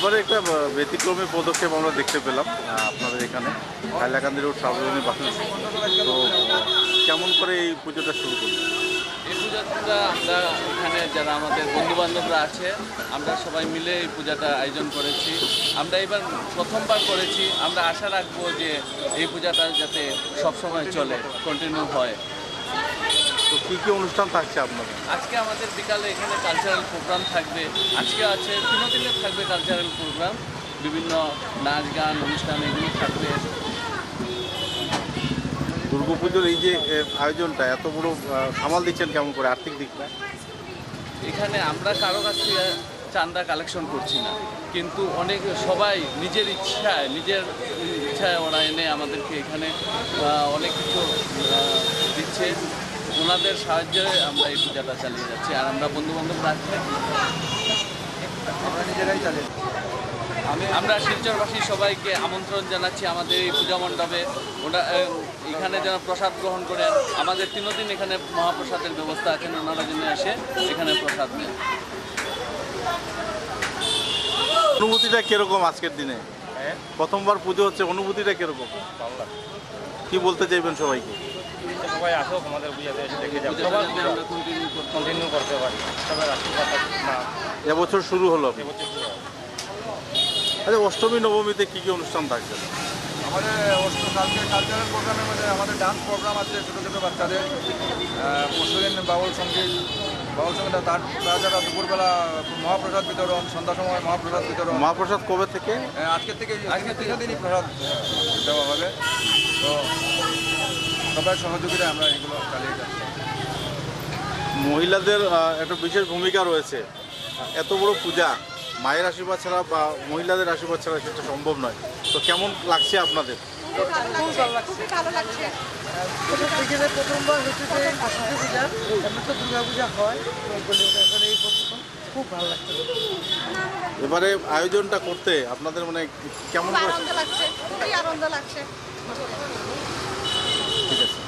এবারে একটা ব্যতিক্রমী পদক্ষেপ আমরা দেখতে পেলাম আপনাদের এখানে হাইলাকান্দি রোড সার্বজনীন বাসন। তো কেমন করে এই পুজোটা শুরু করলেন? এই পূজাটা আমরা এখানে যারা আমাদের বন্ধুবান্ধবরা আছে আমরা সবাই মিলে এই পূজাটা আয়োজন করেছি। আমরা এবার প্রথমবার করেছি। আমরা আশা রাখবো যে এই পূজাটা যাতে সবসময় চলে, কন্টিনিউ হয়। তো কী কী অনুষ্ঠান থাকছে আপনাদের? আজকে আমাদের বিকালে এখানে কালচারাল প্রোগ্রাম থাকবে। আজকে আছে 3 দিনের থাকবে কালচারাল প্রোগ্রাম, বিভিন্ন নাচ গান অনুষ্ঠান এগুলো থাকবে। দুর্গাপুজোর এই যে আয়োজনটা এত বড় সামাল দিচ্ছেন কেমন করে আর্থিক দিকটা? এখানে আমরা কারো কাছ থেকে চাঁদা কালেকশন করছি না, কিন্তু সবাই নিজের ইচ্ছায় ওরা এনে আমাদেরকে এখানে অনেক কিছু দিচ্ছে। ওনাদের সাহায্যে আমরা এই পূজাটা চালিয়ে যাচ্ছি। আর আমরা বন্ধুবান্ধব রাখতে আমরা নিজেরাই চালিয়ে আমরা শিলচরবাসী সবাইকে আমন্ত্রণ জানাচ্ছি আমাদের এই পূজা মণ্ডপে। ওরা এখানে যেন প্রসাদ গ্রহণ করেন। আমাদের 3 দিন এখানে মহাপ্রসাদের ব্যবস্থা আছে, ওনারা যেন এসে এখানে প্রসাদ নেন। অনুভূতিটা কিরকম আজকের দিনে? প্রথমবার পুজো হচ্ছে, অনুভূতিটা কিরকম? ভালো লাগে। কি বলতে চাইবেন সবাইকে? সবাই আসো আমাদের পূজাতে এসে দেখে যাও, পূজাটা সবার যাতে আমরা কন্টিনিউ করতে পারি, সবার আশীর্বাদ না এবছর শুরু হলো। এবছর শুরু হয়। আচ্ছা, অষ্টমী নবমীতে কী কী অনুষ্ঠান থাকছে? আমাদের কালকে কালচারাল প্রোগ্রামের মধ্যে আমাদের ডান্স প্রোগ্রাম আছে ছোটো ছোটো বাচ্চাদের, পরশুদিন বাউল সঙ্গীত তাছাড়া দুপুরবেলা মহাপ্রসাদ বিতরণ, সন্ধ্যার সময় মহাপ্রসাদ বিতরণ। মহাপ্রসাদ কবে থেকে? আজকের থেকে 3 দিনই প্রসাদ দেওয়া হবে। তো সবার সহযোগিতায় আমরা এগুলো চালিয়ে যাচ্ছি। মহিলাদের একটা বিশেষ ভূমিকা রয়েছে। এত বড় পূজা মায়ের আশীর্বাদ ছাড়া বা মহিলাদের আশীর্বাদ ছাড়া সেটা সম্ভব নয়। তো কেমন লাগছে আপনাদের? খুব ভালো লাগছে। এখানে প্রথমবার হচ্ছে যে আসছে পূজা, এমনি তো দুর্গা পূজা হয়, এখন এই প্রথম খুব ভালো লাগছে। এবারে আয়োজনটা করতে আপনাদের মানে কেমন খুব করে? আনন্দ লাগছে, খুবই আনন্দ লাগছে। ঠিক আছে।